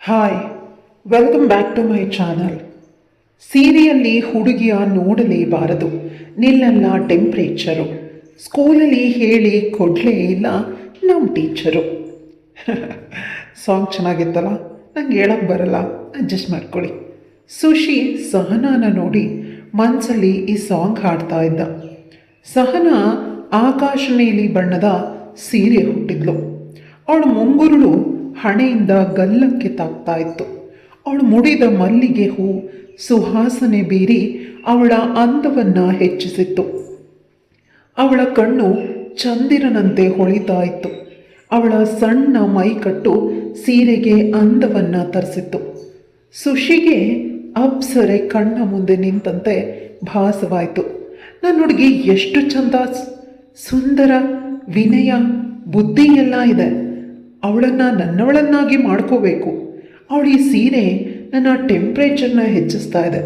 Hi, welcome back to my channel. ಸೀರೆಯಲ್ಲಿ ಹುಡುಗಿಯ ನೋಡಲೇಬಾರದು, ನಿಲ್ಲಲ್ಲ ಟೆಂಪ್ರೇಚರು, ಸ್ಕೂಲಲ್ಲಿ ಹೇಳಿ ಕೊಡಲೇ ಇಲ್ಲ ನಮ್ಮ ಟೀಚರು. ಸಾಂಗ್ ಚೆನ್ನಾಗಿತ್ತಲ್ಲ, ನಂಗೆ ಹೇಳಕ್ಕೆ ಬರಲ್ಲ, ಅಡ್ಜಸ್ಟ್ ಮಾಡ್ಕೊಳ್ಳಿ. ಸುಶಿ ಸಹನಾನ ನೋಡಿ ಮನಸ್ಸಲ್ಲಿ ಈ ಸಾಂಗ್ ಹಾಡ್ತಾ ಇದ್ದ. ಸಹನಾ ಆಕಾಶ ನೀಲಿ ಬಣ್ಣದ ಸೀರೆ ಹುಟ್ಟಿದ್ಲು. ಅವಳ ಮುಂಗುರುಳು ಹಣೆಯಿಂದ ಗಲ್ಲಕ್ಕೆ ತಾಗ್ತಾ ಇತ್ತು. ಅವಳು ಮುಡಿದ ಮಲ್ಲಿಗೆ ಹೂ ಸುವಾಸನೆ ಬೀರಿ ಅವಳ ಅಂದವನ್ನು ಹೆಚ್ಚಿಸಿತ್ತು. ಅವಳ ಕಣ್ಣು ಚಂದಿರನಂತೆ ಹೊಳಿತಾ ಇತ್ತು. ಅವಳ ಸಣ್ಣ ಮೈಕಟ್ಟು ಸೀರೆಗೆ ಅಂದವನ್ನು ತರಿಸಿತ್ತು. ಸುಶಿಗೆ ಅಪ್ಸರೆ ಕಣ್ಣ ಮುಂದೆ ನಿಂತಂತೆ ಭಾಸವಾಯಿತು. ನನ್ನ ಹುಡುಗಿ ಎಷ್ಟು ಚಂದ, ಸುಂದರ, ವಿನಯ, ಬುದ್ಧಿ ಎಲ್ಲ ಇದೆ. ಅವಳನ್ನು ನನ್ನವಳನ್ನಾಗಿ ಮಾಡ್ಕೋಬೇಕು. ಅವಳು ಈ ಸೀರೆ ನನ್ನ ಟೆಂಪ್ರೇಚರ್ನ ಹೆಚ್ಚಿಸ್ತಾ ಇದೆ.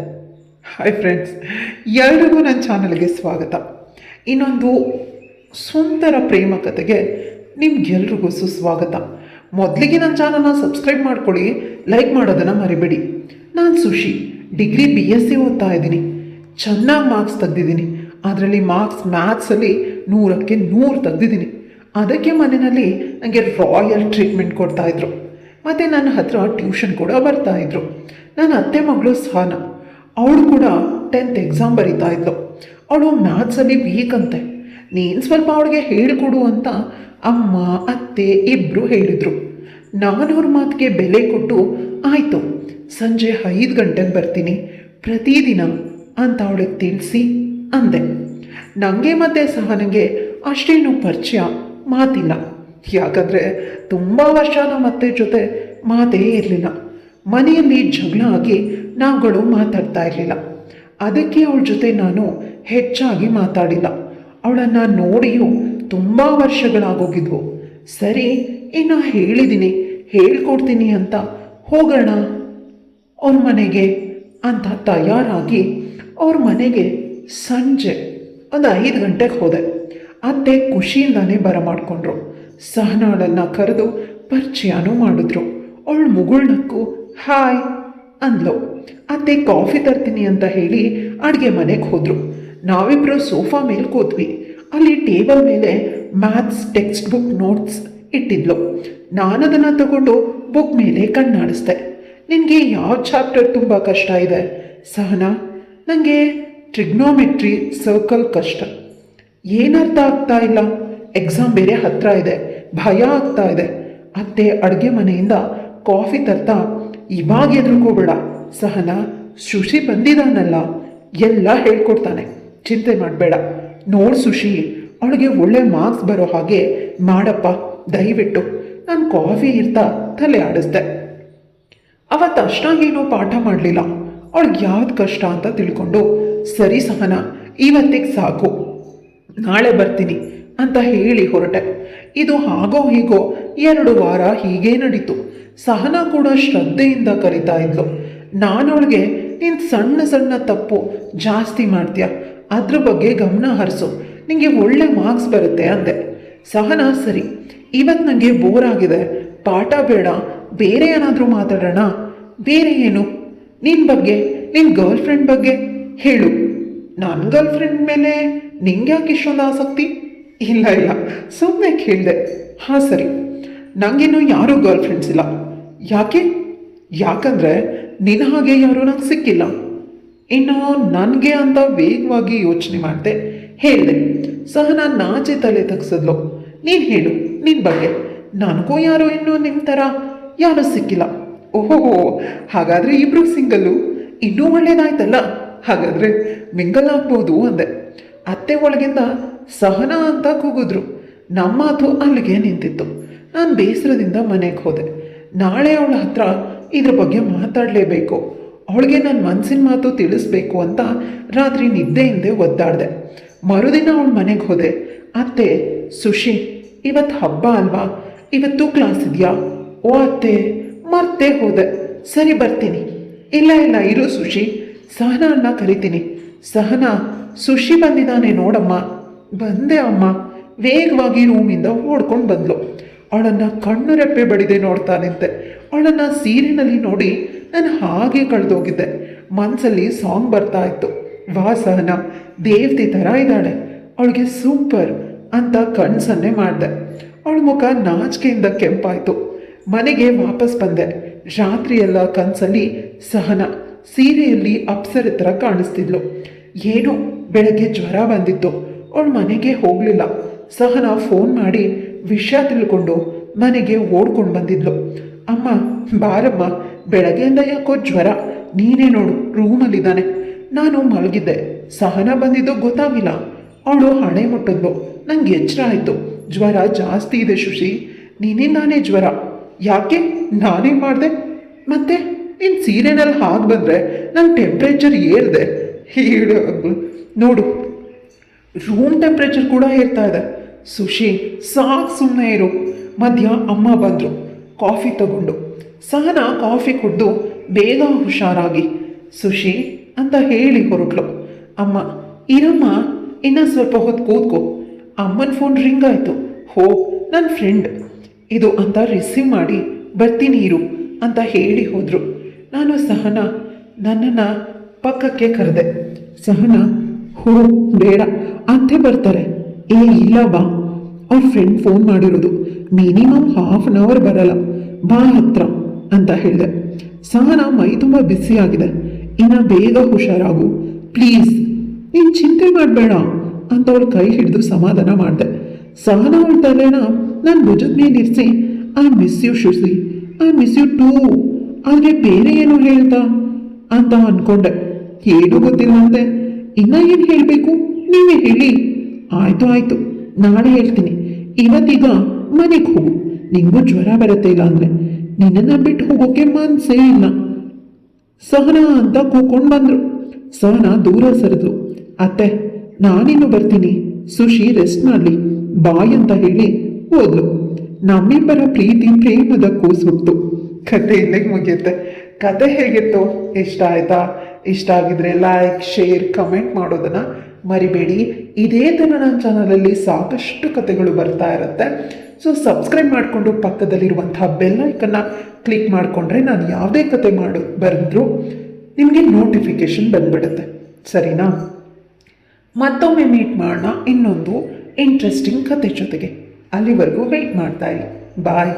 ಹಾಯ್ ಫ್ರೆಂಡ್ಸ್, ಎಲ್ರಿಗೂ ನನ್ನ ಚಾನಲ್ಗೆ ಸ್ವಾಗತ. ಇನ್ನೊಂದು ಸುಂದರ ಪ್ರೇಮ ಕಥೆಗೆ ನಿಮ್ಗೆಲ್ರಿಗೂ ಸುಸ್ವಾಗತ. ಮೊದಲಿಗೆ ನನ್ನ ಚಾನಲ್ನ ಸಬ್ಸ್ಕ್ರೈಬ್ ಮಾಡ್ಕೊಳ್ಳಿ, ಲೈಕ್ ಮಾಡೋದನ್ನು ಮರಿಬೇಡಿ. ನಾನು ಸುಶಿ, ಡಿಗ್ರಿ BSc ಓದ್ತಾ ಇದ್ದೀನಿ. ಚೆನ್ನಾಗಿ ಮಾರ್ಕ್ಸ್ ತೆಗೆದಿದ್ದೀನಿ. ಅದರಲ್ಲಿ ಮ್ಯಾಥ್ಸಲ್ಲಿ 100ಕ್ಕೆ 100 ತೆಗೆದಿದ್ದೀನಿ. ಅದಕ್ಕೆ ಮನೆಯಲ್ಲಿ ನನಗೆ ರಾಯಲ್ ಟ್ರೀಟ್ಮೆಂಟ್ ಕೊಡ್ತಾಯಿದ್ರು. ಮತ್ತು ನನ್ನ ಹತ್ರ ಟ್ಯೂಷನ್ ಕೂಡ ಬರ್ತಾಯಿದ್ರು. ನನ್ನ ಅತ್ತೆ ಮಗಳು ಸಹನಾ, ಅವಳು ಕೂಡ 10th ಎಕ್ಸಾಮ್ ಬರೀತಾ ಇದ್ಲು. ಅವಳು ಮ್ಯಾಥ್ಸಲ್ಲಿ ವೀಕ್ ಅಂತೆ. ನೀನು ಸ್ವಲ್ಪ ಅವಳಿಗೆ ಹೇಳಿಕೊಡು ಅಂತ ಅಮ್ಮ ಅತ್ತೆ ಇಬ್ಬರು ಹೇಳಿದರು. ನಾನು ಅವ್ರ ಮಾತಿಗೆ ಬೆಲೆ ಕೊಟ್ಟು ಆಯಿತು, ಸಂಜೆ 5 ಗಂಟೆಗೆ ಬರ್ತೀನಿ ಪ್ರತಿದಿನ ಅಂತ ಅವಳಿಗೆ ತಿಳಿಸಿ ಅಂದೆ. ನನಗೆ ಮತ್ತು ಸಹನಿಗೆ ಅಷ್ಟೇನು ಪರಿಚಯ ಮಾತಿಲ್ಲ. ಯಾಕಂದರೆ ತುಂಬ ವರ್ಷ ನಮ್ಮ ಅತ್ತೆ ಜೊತೆ ಮಾತೇ ಇರಲಿಲ್ಲ. ಮನೆಯಲ್ಲಿ ಜಗಳ ಆಗಿ ನಾವುಗಳು ಮಾತಾಡ್ತಾ ಇರಲಿಲ್ಲ. ಅದಕ್ಕೆ ಅವಳ ಜೊತೆ ನಾನು ಹೆಚ್ಚಾಗಿ ಮಾತಾಡಿಲ್ಲ. ಅವಳನ್ನು ನೋಡಿಯೂ ತುಂಬ ವರ್ಷಗಳಾಗೋಗಿದ್ವು. ಸರಿ, ಇನ್ನು ಹೇಳಿದ್ದೀನಿ, ಹೇಳ್ಕೊಡ್ತೀನಿ ಅಂತ ಹೋಗೋಣ ಅವ್ರ ಮನೆಗೆ ಅಂತ ತಯಾರಾಗಿ ಅವ್ರ ಮನೆಗೆ ಸಂಜೆ ಒಂದು 5 ಗಂಟೆಗೆ ಹೋದೆ. ಅತ್ತೆ ಖುಷಿಯಿಂದಾನೇ ಬರಮಾಡ್ಕೊಂಡ್ರು. ಸಹನಾಳನ್ನು ಕರೆದು ಪರಿಚಯನೂ ಮಾಡಿದ್ರು. ಅವಳು ಮುಗುಳ್ನಕ್ಕು ಹಾಯ್ ಅಂದ್ಲು. ಅತ್ತೆ ಕಾಫಿ ತರ್ತೀನಿ ಅಂತ ಹೇಳಿ ಅಡುಗೆ ಮನೆಗೆ ಹೋದರು. ನಾವಿಬ್ಬರು ಸೋಫಾ ಮೇಲೆ ಕೂತ್ವಿ. ಅಲ್ಲಿ ಟೇಬಲ್ ಮೇಲೆ ಮ್ಯಾಥ್ಸ್ ಟೆಕ್ಸ್ಟ್ ಬುಕ್ ನೋಟ್ಸ್ ಇಟ್ಟಿದ್ಲು. ನಾನದನ್ನು ತಗೊಂಡು ಬುಕ್ ಮೇಲೆ ಕಣ್ಣಾಡಿಸ್ದೆ. ನಿನಗೆ ಯಾವ ಚಾಪ್ಟರ್ ತುಂಬ ಕಷ್ಟ ಇದೆ ಸಹನಾ? ನನಗೆ ಟ್ರಿಗ್ನೋಮೆಟ್ರಿ ಸರ್ಕಲ್ ಕಷ್ಟ. ಏನರ್ಥ ಆಗ್ತಾ ಇಲ್ಲ, ಎಕ್ಸಾಮ್ ಬೇರೆ ಹತ್ರ ಇದೆ, ಭಯ ಆಗ್ತಾ ಇದೆ. ಅತ್ತೆ ಅಡುಗೆ ಮನೆಯಿಂದ ಕಾಫಿ ತರ್ತಾ ಇವಾಗ ಎದುರುಕೋಬೇಡ ಸಹನಾ, ಸುಶಿ ಬಂದಿದ್ದಾನಲ್ಲ, ಎಲ್ಲ ಹೇಳ್ಕೊಡ್ತಾನೆ, ಚಿಂತೆ ಮಾಡಬೇಡ. ನೋಡು ಸುಶಿ, ಅವಳಿಗೆ ಒಳ್ಳೆ ಮಾರ್ಕ್ಸ್ ಬರೋ ಹಾಗೆ ಮಾಡಪ್ಪ ದಯವಿಟ್ಟು. ನಾನು ಕಾಫಿ ಇರ್ತಾ ತಲೆ ಆಡಿಸ್ದೆ. ಅವತ್ತು ಅಷ್ಟಾಗೇನೂ ಪಾಠ ಮಾಡಲಿಲ್ಲ. ಅವಳಿಗೆ ಯಾವ್ದು ಕಷ್ಟ ಅಂತ ತಿಳ್ಕೊಂಡು ಸರಿ ಸಹನಾ, ಇವತ್ತಿಗೆ ಸಾಕು, ನಾಳೆ ಬರ್ತೀನಿ ಅಂತ ಹೇಳಿ ಹೊರಟೆ. ಇದು ಹಾಗೋ ಹೀಗೋ 2 ವಾರ ಹೀಗೇ ನಡೀತು. ಸಹನಾ ಕೂಡ ಶ್ರದ್ಧೆಯಿಂದ ಕರಿತಾ ಇದ್ಲು. ನಾನು ಅವಳಿಗೆ ನೀನು ಸಣ್ಣ ಸಣ್ಣ ತಪ್ಪು ಜಾಸ್ತಿ ಮಾಡ್ತೀಯ, ಅದ್ರ ಬಗ್ಗೆ ಗಮನ ಹರಿಸು, ನಿಮಗೆ ಒಳ್ಳೆ ಮಾರ್ಕ್ಸ್ ಬರುತ್ತೆ ಅಂದೆ. ಸಹನಾ ಸರಿ, ಇವತ್ತು ನನಗೆ ಬೋರ್ ಆಗಿದೆ, ಪಾಠ ಬೇಡ, ಬೇರೆ ಏನಾದರೂ ಮಾತಾಡೋಣ. ಬೇರೆ ಏನು? ನಿನ್ನ ಬಗ್ಗೆ, ನಿನ್ನ ಗರ್ಲ್ ಫ್ರೆಂಡ್ ಬಗ್ಗೆ ಹೇಳು. ನನ್ನ ಗರ್ಲ್ ಫ್ರೆಂಡ್ ಮೇಲೆ ನಿಂಗೆ ಯಾಕೆ ಇಷ್ಟೊಂದು ಆಸಕ್ತಿ? ಇಲ್ಲ ಸುಮ್ಮನೆ ಕೇಳಿದೆ. ಹಾಂ ಸರಿ, ನನಗೇನು ಯಾರೂ ಗರ್ಲ್ ಫ್ರೆಂಡ್ಸ್ ಇಲ್ಲ. ಯಾಕೆ? ಯಾಕಂದರೆ ನಿನ್ನ ಹಾಗೆ ಯಾರೂ ನಂಗೆ ಸಿಕ್ಕಿಲ್ಲ. ಇನ್ನು ನನಗೆ ಅಂತ ವೇಗವಾಗಿ ಯೋಚನೆ ಮಾಡಿದೆ, ಹೇಳಿದೆ. ಸಹನಾ ನಾಚೆ ತಲೆ ತಗ್ಸಿದ್ಲು. ನೀನು ಹೇಳು ನಿನ್ನ ಬಗ್ಗೆ. ನನಗೂ ಯಾರೋ ಇನ್ನೂ ನಿಮ್ಮ ಥರ ಯಾರೂ ಸಿಕ್ಕಿಲ್ಲ. ಓಹೋ, ಹಾಗಾದರೆ ಇಬ್ಬರು ಸಿಂಗಲ್ಲು, ಇನ್ನೂ ಒಳ್ಳೇದಾಯ್ತಲ್ಲ, ಹಾಗಾದರೆ ಮಿಂಗಲ್ ಆಗ್ಬೋದು ಅಂದೆ. ಅತ್ತೆ ಒಳಗಿಂದ ಸಹನಾ ಅಂತ ಕೂಗಿದ್ರು. ನಮ್ಮ ಮಾತು ಅಲ್ಲಿಗೆ ನಿಂತಿತ್ತು. ನಾನು ಬೇಸರದಿಂದ ಮನೆಗೆ ಹೋದೆ. ನಾಳೆ ಅವಳ ಹತ್ರ ಇದ್ರ ಬಗ್ಗೆ ಮಾತಾಡಲೇಬೇಕು, ಅವಳಿಗೆ ನನ್ನ ಮನಸ್ಸಿನ ಮಾತು ತಿಳಿಸ್ಬೇಕು ಅಂತ ರಾತ್ರಿ ನಿದ್ದೆ ಇಲ್ಲದೆ ಒದ್ದಾಡಿದೆ. ಮರುದಿನ ಅವಳ ಮನೆಗೆ ಹೋದೆ. ಅತ್ತೆ, ಸುಶಿ ಇವತ್ತು ಹಬ್ಬ ಅಲ್ವಾ, ಇವತ್ತು ಕ್ಲಾಸ್ ಇದೆಯಾ? ಓ ಅತ್ತೆ, ಮರ್ತೇ ಹೋದೆ. ಸರಿ ಬರ್ತೀನಿ. ಇಲ್ಲ ಇರು ಸುಶಿ, ಸಹನಾ ಕರಿತೀನಿ. ಸಹನಾ, ಸುಶಿ ಬಂದಿದ್ದಾನೆ ನೋಡಮ್ಮ. ಬಂದೆ ಅಮ್ಮ. ವೇಗವಾಗಿ ರೂಮಿಂದ ಓಡ್ಕೊಂಡು ಬಂದ್ಲು. ಅವಳನ್ನು ಕಣ್ಣು ರೆಪ್ಪೆ ಬಡಿದೆ ನೋಡ್ತಾ ನಿಂತೆ. ಅವಳನ್ನು ಸೀರೆನಲ್ಲಿ ನೋಡಿ ನಾನು ಹಾಗೆ ಕಳೆದೋಗಿದ್ದೆ. ಮನಸ್ಸಲ್ಲಿ ಸಾಂಗ್ ಬರ್ತಾ ಇತ್ತು, ವಾ ಸಹನ ದೇವತೆ ಥರ ಇದ್ದಾಳೆ, ಅವಳಿಗೆ ಸೂಪರ್ ಅಂತ ಕಣ್ಸನ್ನೆ ಮಾಡಿದೆ. ಅವಳ ಮುಖ ನಾಚಿಕೆಯಿಂದ ಕೆಂಪಾಯಿತು. ಮನೆಗೆ ವಾಪಸ್ ಬಂದೆ. ರಾತ್ರಿಯೆಲ್ಲ ಕನಸಲ್ಲಿ ಸಹನ ಸೀರೆಯಲ್ಲಿ ಅಪ್ಸರ ಥರ ಕಾಣಿಸ್ತಿದ್ಲು. ಏನೋ ಬೆಳಗ್ಗೆ ಜ್ವರ ಬಂದಿತ್ತು. ಅವಳು ಮನೆಗೆ ಹೋಗಲಿಲ್ಲ. ಸಹನ ಫೋನ್ ಮಾಡಿ ವಿಷಯ ತಿಳ್ಕೊಂಡು ಮನೆಗೆ ಓಡ್ಕೊಂಡು ಬಂದಿದ್ಲು. ಅಮ್ಮ ಬಾರಮ್ಮ, ಬೆಳಗ್ಗೆಯಿಂದ ಯಾಕೋ ಜ್ವರ, ನೀನೇ ನೋಡು ರೂಮಲ್ಲಿದ್ದಾನೆ. ನಾನು ಮಲಗಿದ್ದೆ. ಸಹನ ಬಂದಿದ್ದು ಗೊತ್ತಾಗಿಲ್ಲ. ಅವಳು ಹಣೆ ಮುಟ್ಟಿದ್ಲು. ನಂಗೆ ಎಚ್ಚರ ಆಯಿತು, ಜ್ವರ ಜಾಸ್ತಿ ಇದೆ ಶುಶಿ, ನಿನ್ನಿಂದಾನೇ ಜ್ವರ. ಯಾಕೆ ನಾನೇನು ಮಾಡಿದೆ? ಮತ್ತೆ ನಿನ್ನ ಸೀರೆನಲ್ಲಿ ಹಾಗೆ ಬಂದರೆ ನನ್ನ ಟೆಂಪ್ರೇಚರ್ ಏರಿದೆ. ಹೇಳು ನೋಡು, ರೂಮ್ ಟೆಂಪ್ರೇಚರ್ ಕೂಡ ಏರ್ತಾ ಇದೆ. ಸುಶಿ ಸಾಕು, ಸುಮ್ಮನೆ ಇರು. ಮಧ್ಯ ಅಮ್ಮ ಬಂದರು ಕಾಫಿ ತಗೊಂಡು. ಸಹನ ಕಾಫಿ ಕುಡಿದು ಬೇಗ ಹುಷಾರಾಗಿ ಸುಶಿ ಅಂತ ಹೇಳಿ ಹೊರಟ್ಲು. ಅಮ್ಮ ಇರಮ್ಮ, ಇನ್ನೂ ಸ್ವಲ್ಪ ಹೊತ್ತು ಕೂತ್ಕೋ. ಅಮ್ಮನ ಫೋನ್ ರಿಂಗ್ ಆಯಿತು. ಹೋ ನನ್ನ ಫ್ರೆಂಡ್ ಇದು ಅಂತ ರಿಸೀವ್ ಮಾಡಿ ಬರ್ತೀನಿ ಇರು ಅಂತ ಹೇಳಿ ಹೋದರು. ನಾನು ಸಹನ ನನ್ನನ್ನು ಪಕ್ಕಕ್ಕೆ ಕರೆದೆ. ಸಹನ ಹೋ ಬೇಡ, ಅಂತೆ ಬರ್ತಾರೆ. ಏ ಇಲ್ಲ ಬಾ, ಅವ್ರ ಫ್ರೆಂಡ್ ಫೋನ್ ಮಾಡಿರೋದು, ಮಿನಿಮಮ್ ½ an hour ಬರಲ್ಲ, ಬಾ ಹತ್ರ ಅಂತ ಹೇಳಿದೆ. ಸಹನ ಮೈ ತುಂಬ ಬಿಸಿಯಾಗಿದೆ, ಇನ್ನು ಬೇಗ ಹುಷಾರಾಗು ಪ್ಲೀಸ್, ನೀನು ಚಿಂತೆ ಮಾಡಬೇಡ ಅಂತ ಅವಳು ಕೈ ಹಿಡಿದು ಸಮಾಧಾನ ಮಾಡಿದೆ. ಸಹನ ಅವಳ ತಲೆನ ನಾನು ಭುಜದ ಮೇಲೆ ಇರಿಸಿ ಐ ಮಿಸ್ ಯು ಶುಸಿ, ಐ ಮಿಸ್ ಯು ಟೂ, ಆದರೆ ಬೇರೆ ಏನು ಹೇಳ್ತಾ ಅಂತ ಅಂದ್ಕೊಂಡೆ. ಏನೂ ಗೊತ್ತಿಲ್ಲಂತೆ. ಇನ್ನೂ ಏನು ಹೇಳಬೇಕು ನೀವೇ ಹೇಳಿ. ಆಯಿತು ನಾಳೆ ಹೇಳ್ತೀನಿ, ಇವತ್ತೀಗ ಮನೆಗೆ ಹೋಗು. ನಿಂಗೂ ಜ್ವರ ಬರುತ್ತೆ, ಇಲ್ಲ ಅಂದರೆ ನಿನ್ನನ್ನು ಬಿಟ್ಟು ಹೋಗೋಕ್ಕೆ ಮನಸ್ಸೇ ಇಲ್ಲ. ಸಹನ ಅಂತ ಕೂಕೊಂಡು ಬಂದರು. ಸಹನ ದೂರ ಸರಿದ್ರು. ಅತ್ತೆ ನಾನಿನ್ನು ಬರ್ತೀನಿ, ಸುಶಿ ರೆಸ್ಟ್ ಮಾಡಲಿ ಬಾಯ್ ಅಂತ ಹೇಳಿ ಹೋದ್ಲು. ನಮ್ಮಿಬ್ಬರ ಪ್ರೀತಿ ಪ್ರೇಮದ ಕೂಸುಟ್ಟು. ಕತೆ ಇಲ್ಲಿಗೆ ಮುಗಿಯುತ್ತೆ. ಕತೆ ಹೇಗಿತ್ತು? ಇಷ್ಟ ಆಯ್ತಾ? ಇಷ್ಟ ಆಗಿದ್ರೆ ಲೈಕ್, ಶೇರ್, ಕಮೆಂಟ್ ಮಾಡೋದನ್ನು ಮರಿಬೇಡಿ. ಇದೇ ಥರ ನನ್ನ ಚಾನಲಲ್ಲಿ ಸಾಕಷ್ಟು ಕತೆಗಳು ಬರ್ತಾ ಇರುತ್ತೆ. ಸೊ ಸಬ್ಸ್ಕ್ರೈಬ್ ಮಾಡಿಕೊಂಡು ಪಕ್ಕದಲ್ಲಿರುವಂಥ ಬೆಲ್ ಐಕನ್ನ ಕ್ಲಿಕ್ ಮಾಡಿಕೊಂಡ್ರೆ ನಾನು ಯಾವುದೇ ಕತೆ ಬರೆದ್ರು ನಿಮಗೆ ನೋಟಿಫಿಕೇಶನ್ ಬಂದ್ಬಿಡುತ್ತೆ. ಸರಿನಾ? ಮತ್ತೊಮ್ಮೆ ಮೀಟ್ ಮಾಡೋಣ ಇನ್ನೊಂದು ಇಂಟ್ರೆಸ್ಟಿಂಗ್ ಕತೆ ಜೊತೆಗೆ. ಅಲ್ಲಿವರೆಗೂ ವೆಯ್ಟ್ ಮಾಡ್ತಾ ಇರಿ. ಬಾಯ್.